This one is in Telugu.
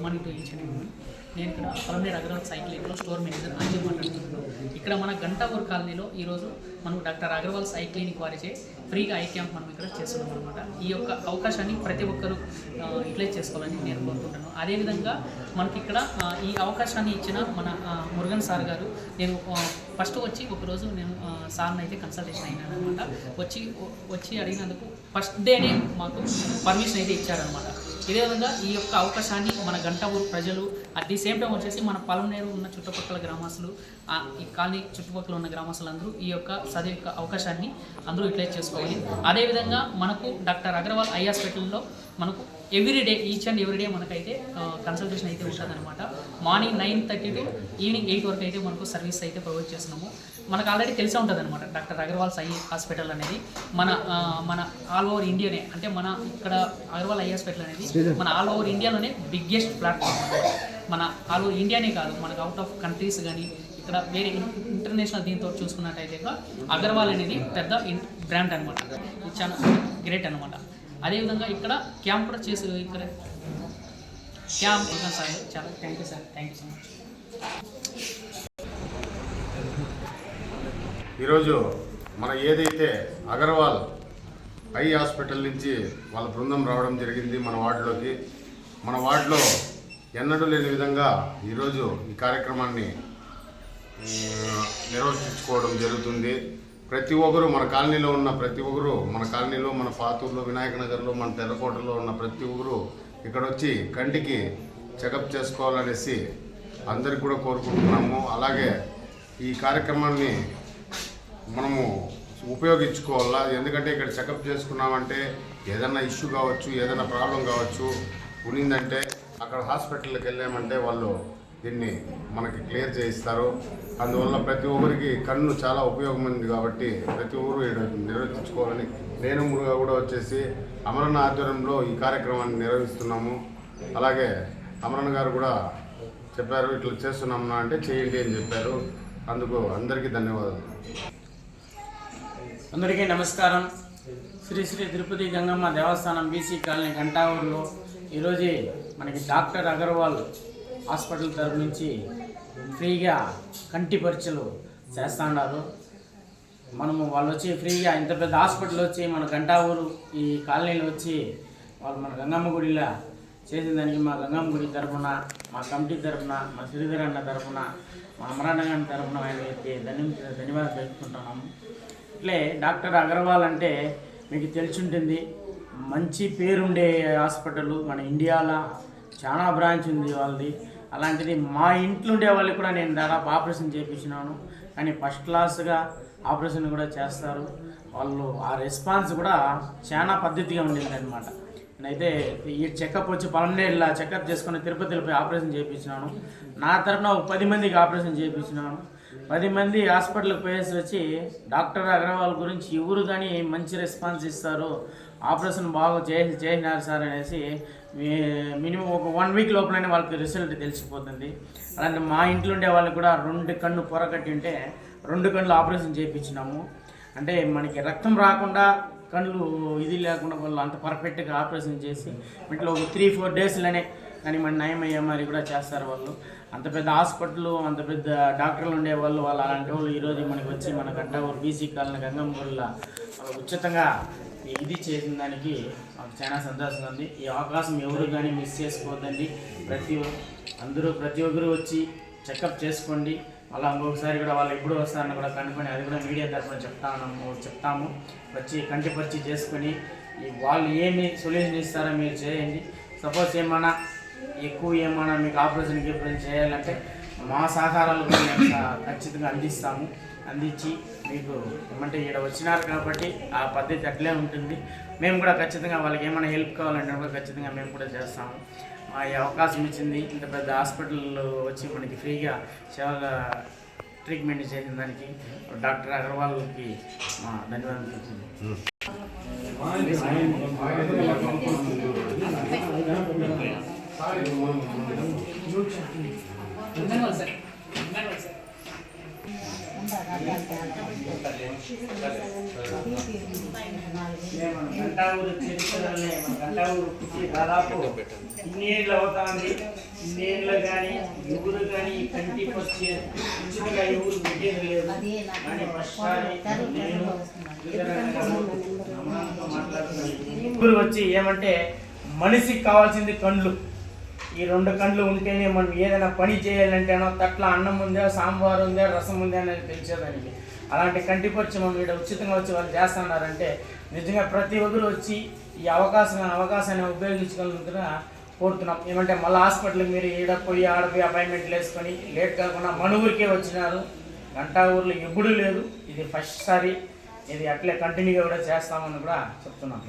Morning to each and every. నేను ఇక్కడ పలమనేరు అగర్వాల్ సైక్లింగ్లో స్టోర్ మేనేజర్ అంజలి మాట్లాడుతున్నాను. ఇక్కడ మన గంటాపూర్ కాలనీలో ఈరోజు మనం డాక్టర్ అగర్వాల్ ఐ క్లినిక్ వారిచే ఫ్రీగా ఐ క్యాంప్ మనం ఇక్కడ చేస్తున్నాం అనమాట. ఈ యొక్క అవకాశాన్ని ప్రతి ఒక్కరూ యూటిలైజ్ చేసుకోవాలని నేను కోరుకుంటున్నాను. అదేవిధంగా మనకి ఇక్కడ ఈ అవకాశాన్ని ఇచ్చిన మన మురుగన్ సార్ గారు, నేను ఫస్ట్ వచ్చి ఒకరోజు నేను సార్ని అయితే కన్సల్టేషన్ అయినాను అనమాట. వచ్చి అడిగినందుకు ఫస్ట్ డేనే మాకు పర్మిషన్ అయితే ఇచ్చారనమాట. ఇదే విధంగా ఈ యొక్క అవకాశాన్ని మన గంటాపూర్ ప్రజలు అట్ ది సేమ్ టైం వచ్చేసి మన పలమనేరు ఉన్న చుట్టుపక్కల గ్రామస్తులు, ఈ కాలనీ చుట్టుపక్కల ఉన్న గ్రామస్తులందరూ ఈ యొక్క అవకాశాన్ని అందరూ యూటిలైజ్ చేసుకోవాలి. అదేవిధంగా మనకు డాక్టర్ అగర్వాల్ ఐ హాస్పిటల్లో మనకు ఎవ్రీడే ఈచ్ అండ్ ఎవ్రీడే మనకైతే కన్సల్టేషన్ అయితే ఉంటుందన్నమాట. మార్నింగ్ 9:30 టు ఈవినింగ్ 8 వరకు అయితే మనకు సర్వీస్ అయితే ప్రొవైడ్ చేస్తున్నాము. మనకు ఆల్రెడీ తెలిసే ఉంటుంది అనమాట డాక్టర్ అగర్వాల్ ఐ హాస్పిటల్ అనేది మన ఆల్ ఓవర్ ఇండియానే, అంటే మన ఇక్కడ అగర్వాల్ ఐ హాస్పిటల్ అనేది మన ఆల్ ఓవర్ ఇండియాలోనే బిగ్గెస్ట్ ప్లాట్ఫామ్. మన ఆల్ ఓవర్ ఇండియానే కాదు, మనకు అవుట్ ఆఫ్ కంట్రీస్ కానీ ఇక్కడ వేరే ఇంటర్నేషనల్ దీంతో చూసుకున్నట్టయితే అగర్వాల్ అనేది పెద్ద బ్రాండ్ అనమాట. ఇది చాలా గ్రేట్ అనమాట. అదేవిధంగా ఇక్కడ క్యాంప్ కూడా చేసి ఇక్కడ క్యాంప్ సార్ చాలా thank you sir, thank you so much. ఈరోజు మన ఏదైతే అగర్వాల్ ఐ హాస్పిటల్ నుంచి వాళ్ళ బృందం రావడం జరిగింది మన వార్డులోకి. మన వార్డులో ఎన్నడూ లేని విధంగా ఈరోజు ఈ కార్యక్రమాన్ని నిర్వర్తించుకోవడం జరుగుతుంది. ప్రతి ఒక్కరు మన కాలనీలో ఉన్న ప్రతి ఒక్కరు, మన కాలనీలో, మన పాతూరులో, వినాయక నగర్లో, మన తెల్లకోటలో ఉన్న ప్రతి ఒక్కరు ఇక్కడ వచ్చి కంటికి చెకప్ చేసుకోవాలనేసి అందరికి కూడా కోరుకుంటున్నాము. అలాగే ఈ కార్యక్రమాన్ని మనము ఉపయోగించుకోవాలా. ఎందుకంటే ఇక్కడ చెకప్ చేసుకున్నామంటే ఏదైనా ఇష్యూ కావచ్చు, ఏదైనా ప్రాబ్లం కావచ్చు ఉన్నిందంటే అక్కడ హాస్పిటల్కి వెళ్ళామంటే వాళ్ళు దీన్ని మనకి క్లియర్ చేయిస్తారు. అందువల్ల ప్రతి ఒక్కరికి కన్ను చాలా ఉపయోగమైంది కాబట్టి ప్రతి ఒక్కరు నిర్వర్తించుకోవాలని నేను మురుగా కూడా వచ్చేసి అమరన్న ఆధ్వర్యంలో ఈ కార్యక్రమాన్ని నిర్వహిస్తున్నాము. అలాగే అమరన్న గారు కూడా చెప్పారు ఇట్లా చేస్తున్నామన్నా అంటే చేయండి అని చెప్పారు. అందుకు అందరికీ ధన్యవాదాలు. అందరికీ నమస్కారం. శ్రీ శ్రీ తిరుపతి గంగమ్మ దేవస్థానం బీసీ కాలనీ గంటావూరులో ఈరోజు మనకి డాక్టర్ అగర్వాల్ హాస్పిటల్ తరఫు నుంచి ఫ్రీగా కంటి పరీక్షలు చేస్తూ ఉన్నారు. వాళ్ళు వచ్చి ఫ్రీగా ఇంత పెద్ద హాస్పిటల్ వచ్చి మన గంటావూరు ఈ కాలనీలో వచ్చి వాళ్ళు మన గంగమ్మ గుడిలో చేసిన దానికి మా గంగమ్మ గుడి తరఫున, మా కమిటీ తరఫున, మా శ్రీధర్ అన్న తరఫున, మా అమరాన్న గారి తరఫున ఆయనకి ధన్యవాదాలు తెలుపుకుంటున్నాము. ఇట్లే డాక్టర్ అగర్వాల్ అంటే మీకు తెలిసి ఉంటుంది, మంచి పేరుండే హాస్పిటల్. మన ఇండియాలో చాలా బ్రాంచ్ ఉంది వాళ్ళది. అలాంటిది మా ఇంట్లో ఉండే వాళ్ళకి కూడా నేను దాదాపు ఆపరేషన్ చేయించినాను. కానీ ఫస్ట్ క్లాస్గా ఆపరేషన్ కూడా చేస్తారు వాళ్ళు. ఆ రెస్పాన్స్ కూడా చాలా పద్ధతిగా ఉండేది అనమాట. నేనైతే ఈ చెకప్ వచ్చి పలమనేరులో చెకప్ చేసుకుని తిరుపతిలో ఆపరేషన్ చేయించినాను. నా తరఫున 10 మందికి ఆపరేషన్ చేయించినాను. 10 మంది హాస్పిటల్కి పోయేసి వచ్చి డాక్టర్ అగర్వాల్ గురించి ఎవరు కానీ మంచి రెస్పాన్స్ ఇస్తారు, ఆపరేషన్ బాగా చేసినారు సార్ అనేసి మినిమం ఒక 1 వీక్ లోపలనే వాళ్ళకి రిజల్ట్ తెలిసిపోతుంది. అలాంటి మా ఇంట్లో ఉండే వాళ్ళకి కూడా 2 కళ్ళు పొర కట్టి ఉంటే 2 కళ్ళు ఆపరేషన్ చేయించినాము. అంటే మనకి రక్తం రాకుండా కళ్ళు ఇది లేకుండా వాళ్ళు అంత పర్ఫెక్ట్గా ఆపరేషన్ చేసి ఇంట్లో ఒక 3-4 డేస్లోనే కానీ మన నయమయ్యే మరి కూడా చేస్తారు వాళ్ళు. అంత పెద్ద హాస్పిటల్, అంత పెద్ద డాక్టర్లు ఉండేవాళ్ళు అలాంటి వాళ్ళు ఈరోజు మనకి వచ్చి మన గంటావూరు బీసీ కాలనీ గంగమ్మ గుడిలో ఉచితంగా ఇది చేసిన దానికి మాకు చాలా సంతోషంగా ఉంది. ఈ అవకాశం ఎవరు కానీ మిస్ చేసుకోవద్దండి. ప్రతి ఒక్కరు వచ్చి చెకప్ చేసుకోండి. అలా ఇంకొకసారి కూడా వాళ్ళు ఎప్పుడు వస్తారని కూడా కనుక్కొని అది కూడా మీడియా తరఫున చెప్తాము. వచ్చి కంటి పరిచి చేసుకొని వాళ్ళు ఏమి సొల్యూషన్ ఇస్తారో మీరు చేయండి. సపోజ్ ఏమైనా మీకు ఆపరేషన్ చేయాలంటే మా సహకారాలు కూడా మేము ఖచ్చితంగా అందించి మీకు ఏమంటే ఇక్కడ వచ్చినారు కాబట్టి ఆ పద్ధతి అట్లే ఉంటుంది. మేము కూడా ఖచ్చితంగా వాళ్ళకి ఏమైనా హెల్ప్ కావాలంటే కూడా ఖచ్చితంగా మేము కూడా చేస్తాము. ఈ అవకాశం ఇచ్చింది ఇంత పెద్ద హాస్పిటల్లో వచ్చి మనకి ఫ్రీగా సేవగా ట్రీట్మెంట్ చేసిన దానికి డాక్టర్ అగర్వాల్కి మా ధన్యవాదాలు చెప్తున్నాను. గంటావూరు చరిత్రలోనే గంటావూరు దాదాపు ఇన్నేళ్ళు అవుతుంది, ఇన్నేళ్ళు కానీ ఎవరు కానీ ఈ కంటి వచ్చి ఉచితంగా ఎవరు పెట్టేది లేదు. కానీ ప్రస్తుతాన్ని నేను ఎవరు వచ్చి ఏమంటే మనిషికి కావాల్సింది కండ్లు. ఈ 2 కండ్లు ఉంటేనే మనం ఏదైనా పని చేయాలంటేనో తట్ల అన్నం ఉందా, సాంబార్ ఉందా, రసం ఉందా అనేది తెలిసేదానికి. అలాంటి కంటి పరిచయం మనం ఇక్కడ ఉచితంగా వచ్చి వాళ్ళు చేస్తున్నారంటే నిజంగా ప్రతి ఒక్కరు వచ్చి ఈ అవకాశాన్ని ఉపయోగించుకోవాలని కోరుతున్నాం. ఏమంటే మళ్ళీ హాస్పిటల్కి మీరు పోయి ఆడపోయి అపాయింట్మెంట్లు వేసుకొని లేట్ కాకుండా మన ఊరికే వచ్చినారు. గంటా ఊర్లో ఎప్పుడూ లేదు, ఇది ఫస్ట్ సారి. ఇది అట్లే కంటిన్యూగా కూడా చేస్తామని కూడా చెప్తున్నాం.